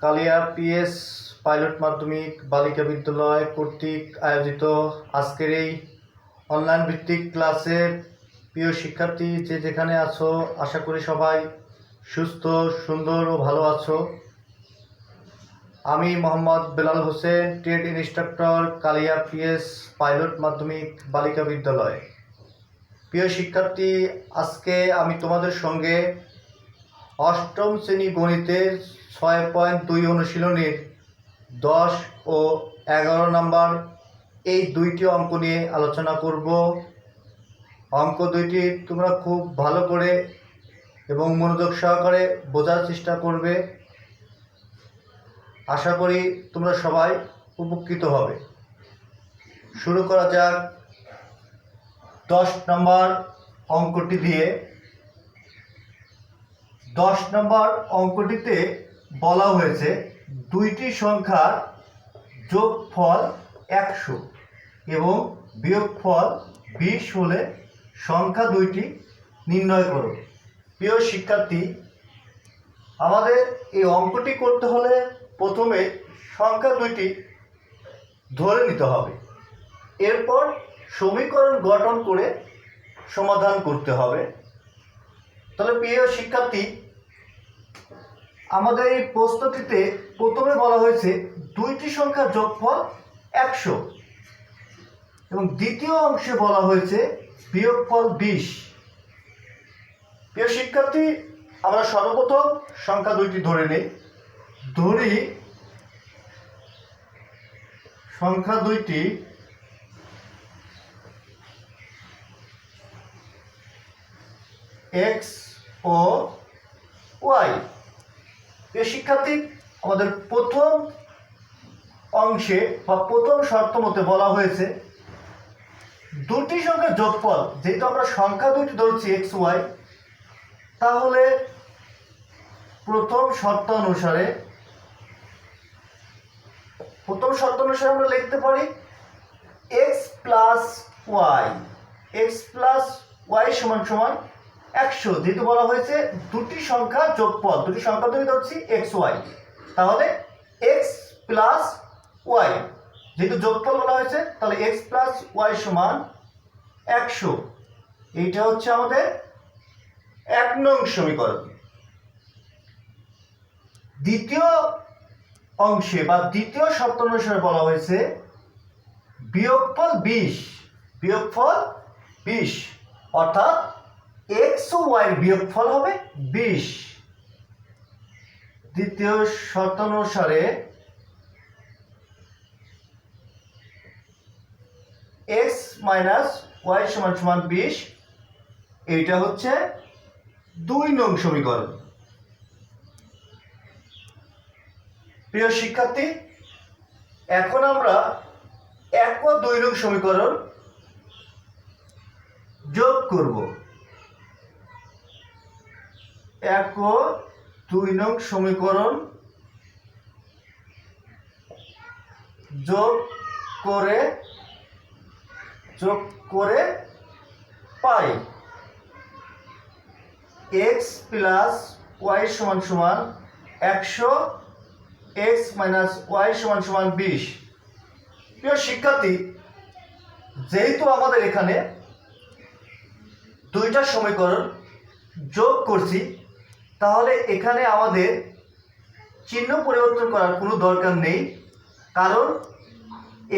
কালিয়া PS pilot মাধ্যমিক বালিকা বিদ্যালয় কর্তৃক আয়োজিত আজকের এই অনলাইন ভিত্তিক ক্লাসে প্রিয় শিক্ষার্থী যে যেখানে আছো, আশা করি সবাই সুস্থ, সুন্দর ও ভালো আছো। আমি মোহাম্মদ বেলাল হোসেন, ট্রেড ইনস্ট্রাক্টর, কালিয়া পিএস পাইলট মাধ্যমিক বালিকা বিদ্যালয়। প্রিয় শিক্ষার্থী, আজকে আমি তোমাদের সঙ্গে অষ্টম শ্রেণী গণিতের 6.2 অনুশীলনীর 10 ও 11 নম্বর এই দুইটি অঙ্ক নিয়ে আলোচনা করব। অঙ্ক দুইটি তোমরা খুব ভালো করে এবং মনোযোগ সহকারে বোঝার চেষ্টা করবে। আশা করি তোমরা সবাই উপকৃত হবে। শুরু করা যাক 10 নম্বর অঙ্কটি দিয়ে। 10 নম্বর অঙ্কটিতে বলা হয়েছে দুইটি সংখ্যার যোগফল 100 এবং বিয়োগফল 20 হলে সংখ্যা দুইটি নির্ণয় করো। প্রিয় শিক্ষার্থী, আমাদের এই অঙ্কটি করতে হলে প্রথমে সংখ্যা দুইটি ধরে নিতে হবে, এরপর সমীকরণ গঠন করে সমাধান করতে হবে। তাহলে প্রিয় শিক্ষার্থী, আমাদের এই প্রশ্নটিতে প্রথমে বলা হয়েছে দুইটি সংখ্যার যোগফল 100 এবং দ্বিতীয় অংশে বলা হয়েছে বিয়োগফল 20। প্রিয় শিক্ষার্থী, আমরা সর্বপ্রথম সংখ্যা দুইটি ধরে নেই। ধরি সংখ্যা দুইটি x ও y। প্রিয় শিক্ষার্থী, আমাদের প্রথম অংশে বা প্রথম শর্ত মতে বলা হয়েছে দুটি সংখ্যার যোগফল, যেহেতু আমরা সংখ্যা দুটি ধরছি x y, তাহলে প্রথম শর্ত অনুসারে আমরা লিখতে পারি x প্লাস y সমান সমান 100। যেহেতু বলা হয়েছে দুটি সংখ্যা যোগফল, দুটি সংখ্যা দুটি ধরছি x y, তাহলে x প্লাস y, যেহেতু যোগফল বলা হয়েছে তাহলে x প্লাস y সমান 100। এইটা হচ্ছে আমাদের 1 নং সমীকরণ। দ্বিতীয় অংশে বা দ্বিতীয় শর্ত অনুসারে বলা হয়েছে বিয়োগফল 20, অর্থাৎ x ও y এর বিয়োগফল হবে 20। দ্বিতীয় শর্ত অনুসারে x মাইনাস y সমান সমান 20। এইটা হচ্ছে 2 নং সমীকরণ। প্রিয় শিক্ষার্থী, এখন আমরা 1 ও 2 নং সমীকরণ যোগ করব। 1 ও 2 নং সমীকরণ যোগ করে পাই x প্লাস y সমান সমান 100, x মাইনাস y সমান সমান 20। প্রিয় শিক্ষার্থী, যেহেতু আমাদের এখানে দুইটা সমীকরণ যোগ করছি, তাহলে এখানে আমাদের চিহ্ন পরিবর্তন করার কোনো দরকার নেই, কারণ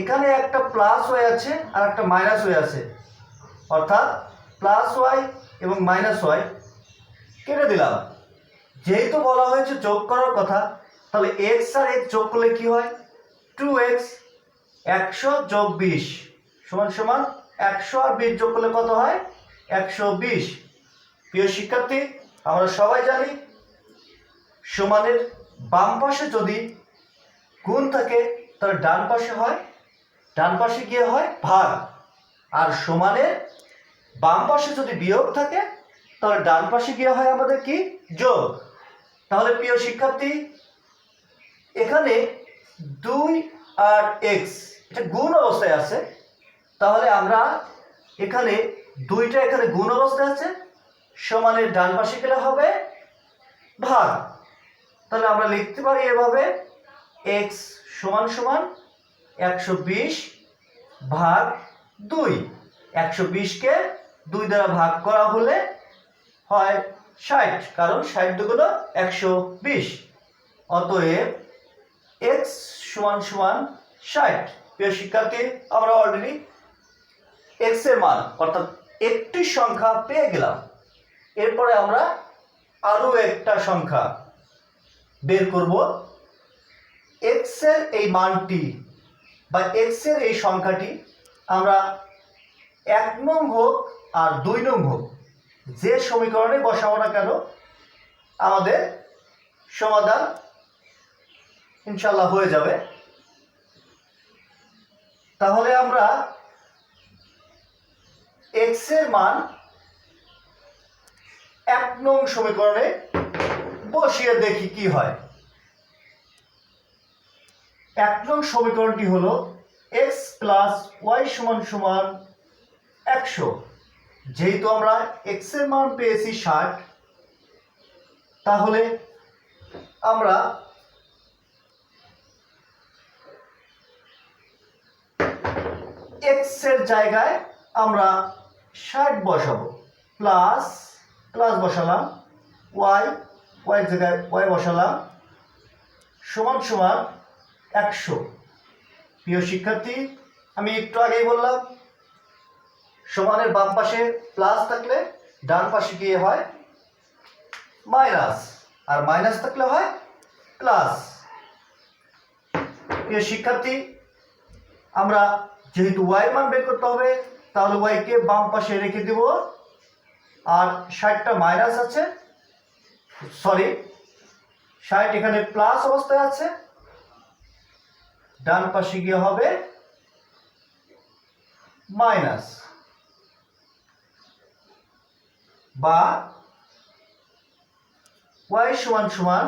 এখানে একটা প্লাস ওয়াই আছে আর একটা মাইনাস ওয়াই আছে, অর্থাৎ প্লাস ওয়াই এবং মাইনাস ওয়াই কেটে দিলাম। যেহেতু বলা হয়েছে যোগ করার কথা, তাহলে x আর x যোগ করলে কি হয়? 2x। 100 যোগ 20 সমান সমান 100 আর 20 যোগ করলে কত হয়? 120। প্রিয় শিক্ষার্থী, আমরা সবাই জানি সমানের বাম পাশে যদি গুণ থাকে তাহলে ডান পাশে গিয়ে হয় ভাগ, আর সমানের বাম পাশে যদি বিয়োগ থাকে তাহলে ডান পাশে গিয়ে হয় আমাদের কি? যোগ। তাহলে প্রিয় শিক্ষার্থী, এখানে 2 আর x এটা গুণ অবস্থায় আছে, তাহলে আমরা এখানে দুইটা এখানে গুণ অবস্থায় আছে, সমানের ডান পাশে গেলে হবে ভাগ। তাহলে আমরা লিখতে পারি এভাবে x সমান সমান 120 ভাগ 2। 120 কে 2 দ্বারা ভাগ করা হলে হয় 60, কারণ 60 দুগুণ 120। অতএব x সমান সমান 60। প্রিয় শিক্ষার্থী, আমরা অলরেডি x এর মান অর্থাৎ একটি সংখ্যা পেয়ে গেলাম। এরপরে আমরা আরো একটা সংখ্যা বের করব। x এর এই মানটি বা x এর এই সংখ্যাটি আমরা 1 নং হোক আর 2 নং হোক, যে সমীকরণে বসাবো না কেন আমাদের সমাধান ইনশাআল্লাহ হয়ে যাবে। তাহলে আমরা x এর মান 1 নং সমীকরণে বসিয়ে দেখি কি হয়। 1 নং সমীকরণটি হলো x প্লাস y সমান সমান 100। যেহেতু আমরা x এর মান পেয়েছি 60, তাহলে আমরা x এর জায়গায় আমরা 60 বসাবো, প্লাস প্লাস বসালাম, y এর জায়গায় y বসালাম, সমান সমান 100। প্রিয় শিক্ষার্থী, আমি একটু আগেই বললাম সমানের বাম পাশে প্লাস থাকলে ডান পাশে গিয়ে হয় মাইনাস, আর মাইনাস থাকলে হয় প্লাস। প্রিয় শিক্ষার্থী, আমরা যেহেতু y মান বের করতে হবে, তাহলে y কে বাম পাশে রেখে দেব। আর 60টা মাইনাস আছে, সরি 60 এখানে প্লাস অবস্থায় আছে, ডান পাশে গিয়ে হবে মাইনাস, বা y সমান সমান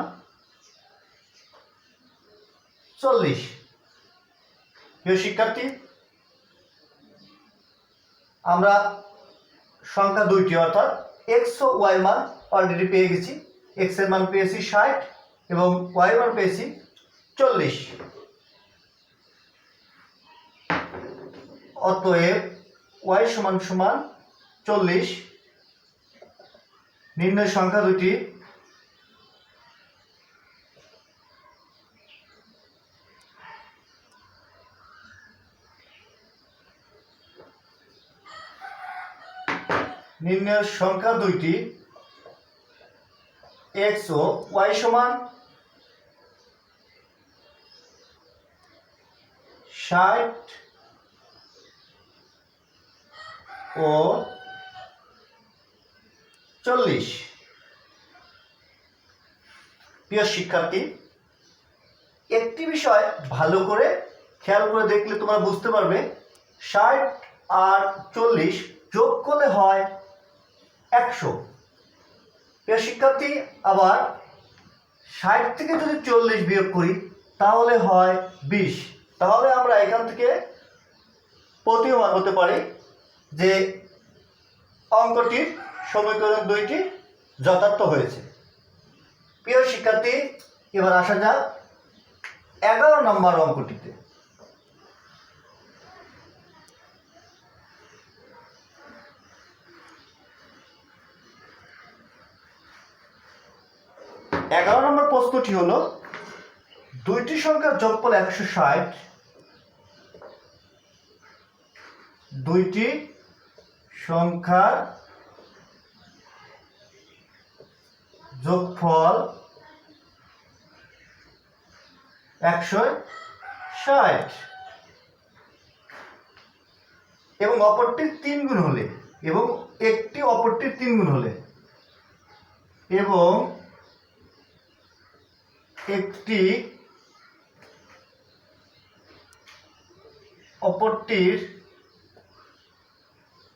40। প্রিয় শিক্ষার্থী, আমরা সংখ্যা দুইটি অর্থাৎ x ও y মান অলরেডি পেয়ে গেছি। x এর মান পেয়েছি 60 এবং y এর মান পেয়েছি 40। অতএব y সমান সমান 40। নির্ণয় সংখ্যা দুটি x ও y সমান 60 ও 40। প্রিয় শিক্ষার্থী, একটি বিষয় ভালো করে খেয়াল করে দেখলে তোমরা বুঝতে পারবে 60 আর 40 যোগ করলে হয় 100। প্রিয় শিক্ষার্থী, আবার 60 থেকে যদি 40 বিয়োগ করি তাহলে হয় 20। তাহলে আমরা এখান থেকে প্রতীয়মান হতে পারি যে অঙ্কটির সমীকরণ দুইটি যথার্থ হয়েছে। প্রিয় শিক্ষার্থী, এবার আসা যাক 11 নম্বর অঙ্কটিতে। নম্বর প্রশ্নটি হলো দুইটি সংখ্যার যোগফল 160, দুইটি সংখ্যার যোগফল 160 এবং অপরটির 3 গুণ হলে, এবং একটি অপরটির 3 গুণ হলে, এবং একটি অপরটির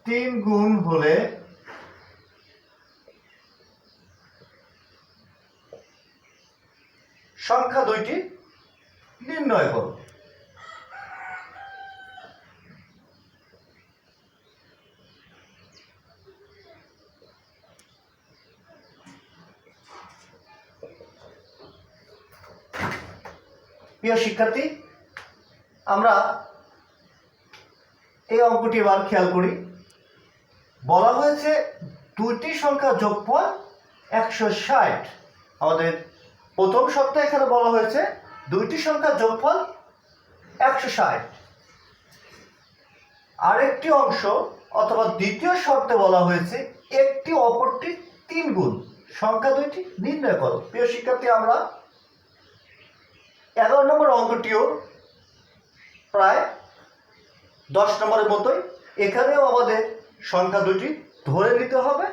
3 গুণ হলে সংখ্যা দুইটি নির্ণয় করো। প্রিয় শিক্ষার্থী, আমরা এই অঙ্কটি এবার খেয়াল করি। বলা হয়েছে দুইটি সংখ্যা যোগফল 160। আমাদের প্রথম শর্তে এখানে বলা হয়েছে দুইটি সংখ্যা যোগফল 160। আরেকটি অংশ অথবা দ্বিতীয় শর্তে বলা হয়েছে একটি অপরটি 3 গুণ, সংখ্যা দুইটি নির্ণয় করো। প্রিয় শিক্ষার্থী, আমরা 11 নম্বর অঙ্কটিও প্রায় 10 নম্বরের মতোই। এখানেও আমাদের সংখ্যা দুটি ধরে নিতে হবে,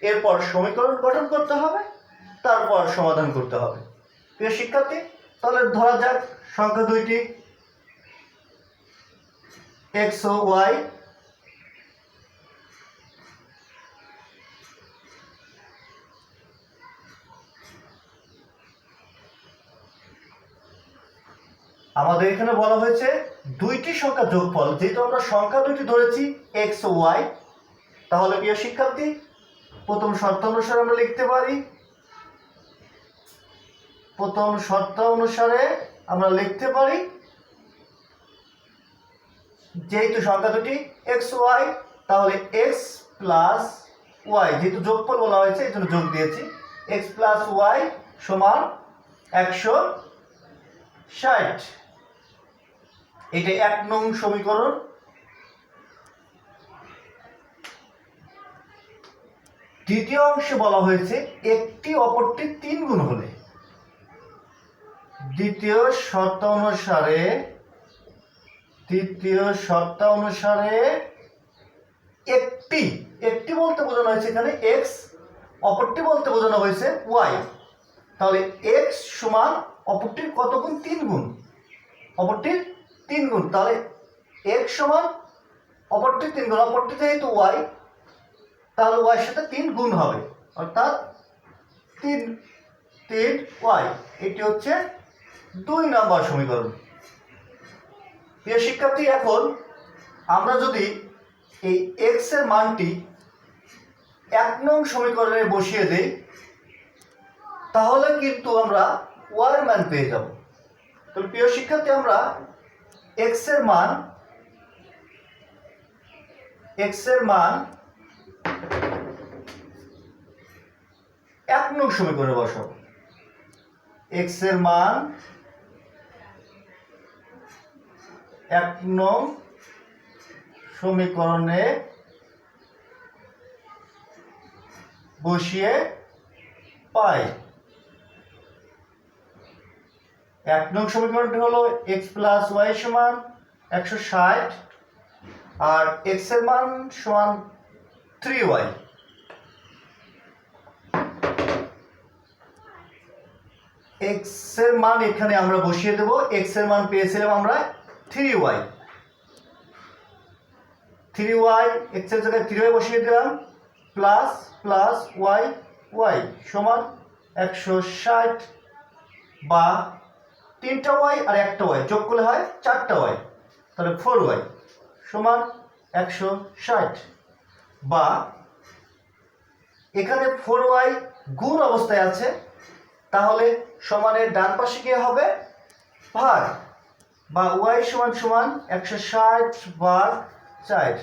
এরপর সমীকরণ গঠন করতে হবে, তারপর সমাধান করতে হবে। প্রিয় শিক্ষার্থী, তাহলে ধরা যাক সংখ্যা দুইটি এক্স ও ওয়াই। আমাদের এখানে বলা হয়েছে দুইটি সংখ্যা যোগফল, যেহেতু আমরা সংখ্যা দুটি ধরেছি এক্স ও ওয়াই, তাহলে প্রিয় শিক্ষার্থী প্রথম শর্ত অনুসারে আমরা লিখতে পারি, প্রথম শর্ত অনুসারে আমরা লিখতে পারি যেহেতু সংখ্যা দুটি এক্স ওয়াই, তাহলে এক্স প্লাস ওয়াই, যেহেতু যোগফল বলা হয়েছে এই জন্য যোগ দিয়েছি, এক্স প্লাস ওয়াই সমান 160। এটা 1 নং সমীকরণ। দ্বিতীয় অংশে বলা হয়েছে একটি অপরটি 3 গুণ হলে। দ্বিতীয় শর্ত অনুসারে একটি বলতে বোঝানো হয়েছে এখানে এক্স, অপরটি বলতে বোঝানো হয়েছে ওয়াই। তাহলে এক্স সমান অপরটির কত গুণ? 3 গুণ। অপরটির 3 গুণ, তাহলে এক্স সমান অপরটির 3 গুণ। অপরটি যেহেতু ওয়াই, তাহলে ওয়াই সাথে 3 গুণ হবে, অর্থাৎ 3 ওয়াই। এটি হচ্ছে 2 নম্বর সমীকরণ। প্রিয় শিক্ষার্থী, এখন আমরা যদি এই এক্স এর মানটি 1 নং সমীকরণে বসিয়ে দেই, তাহলে কিন্তু আমরা ওয়াই এর মান পেয়ে যাব। তো প্রিয় শিক্ষার্থী, আমরা এক্স এর মান 1 নং সমীকরণে বসাবো। এক্স এর মান 1 নং সমীকরণে বসিয়ে পাই। 1 নং সমীকরণটি হলো এক্স প্লাস ওয়াই সমান 160 আর এক্স এর মান সমান 3y। এক্স এর মান এখানে আমরা বসিয়ে দেব। এক্স এর মান পেয়েছিলাম আমরা 3y। 3y এক্স এর জায়গায় 3y বসিয়ে দিলাম, প্লাস প্লাস ওয়াই ওয়াই সমান 160, বা 3টা ওয়াই আর 1টা ওয়াই যোগ করলে হয় 4টা ওয়াই, তাহলে 4y সমান 160, বা এখানে 4y গুণ অবস্থায় আছে, তাহলে সমানের ডান পাশে গিয়ে হবে ভাগ, বা y সমান সমান 160 ভাগ 4,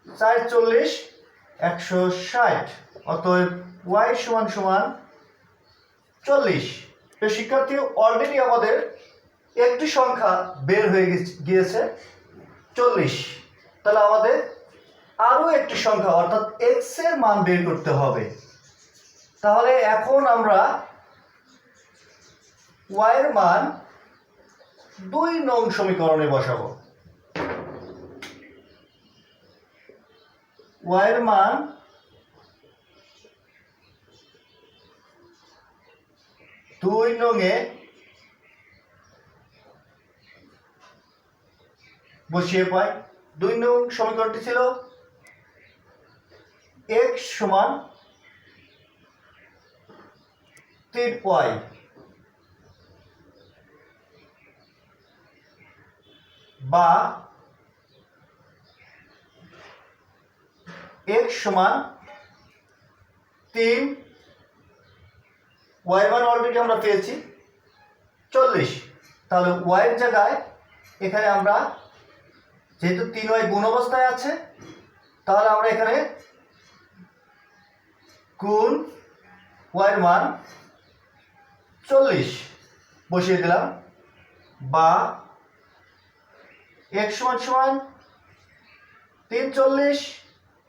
4 40 160, অতএব y সমান সমান 40। তো শিক্ষার্থী, অলরেডি আমাদের একটি সংখ্যা বের হয়ে গিয়েছে 40। তাহলে আমাদের আরো একটি সংখ্যা অর্থাৎ x এর মান বের করতে হবে। তাহলে এখন আমরা y এর মান 2 নং সমীকরণে বসাবো। y এর মান 2 নংয়ে বসিয়ে পাই। 2 নং সমীকরণটি ছিল x সমান 3y, বা x সমান 3 ওয়াই মান অলরেডি আমরা পেয়েছি 40। তাহলে ওয়াইয়ের জায়গায় এখানে আমরা যেহেতু 3y গুণ অবস্থায় আছে, তাহলে আমরা এখানে গুণ ওয়াইয়ের মান 40 বসিয়ে দিলাম, বা x সমান সমান 3 40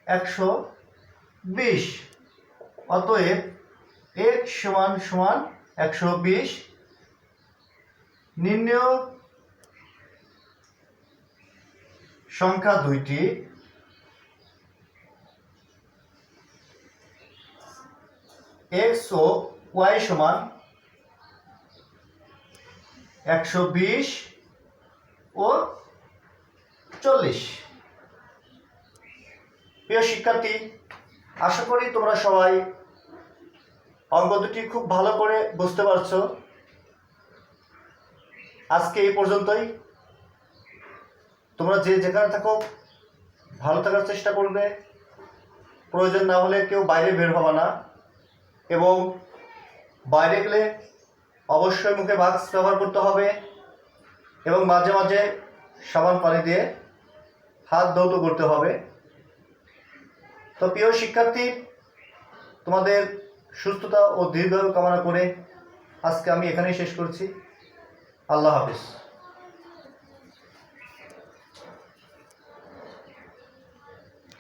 120। অতএব x সমান সমান 120। নির্ণেয় সংখ্যা দুইটি, x ও y সমান 120 ও 40। প্রিয় শিক্ষার্থী, আশা করি তোমরা সবাই অঙ্ক দুটি খুব ভালো করে বুঝতে পারছো। আজকে এই পর্যন্তই। তোমরা যে যেখানে থাকো ভালো থাকার চেষ্টা করবে, প্রয়োজন না হলে কেউ বাইরে বের হবে না, এবং বাইরে গেলে অবশ্যই মুখে মাস্ক ব্যবহার করতে হবে, এবং মাঝে মাঝে সাবান পানি দিয়ে হাত ধৌত করতে হবে। তো প্রিয় শিক্ষার্থী, তোমাদের সুস্থতা ও দীর্ঘায়ু কামনা করে আজকে আমি এখানেই শেষ করছি। আল্লাহ হাফিজ।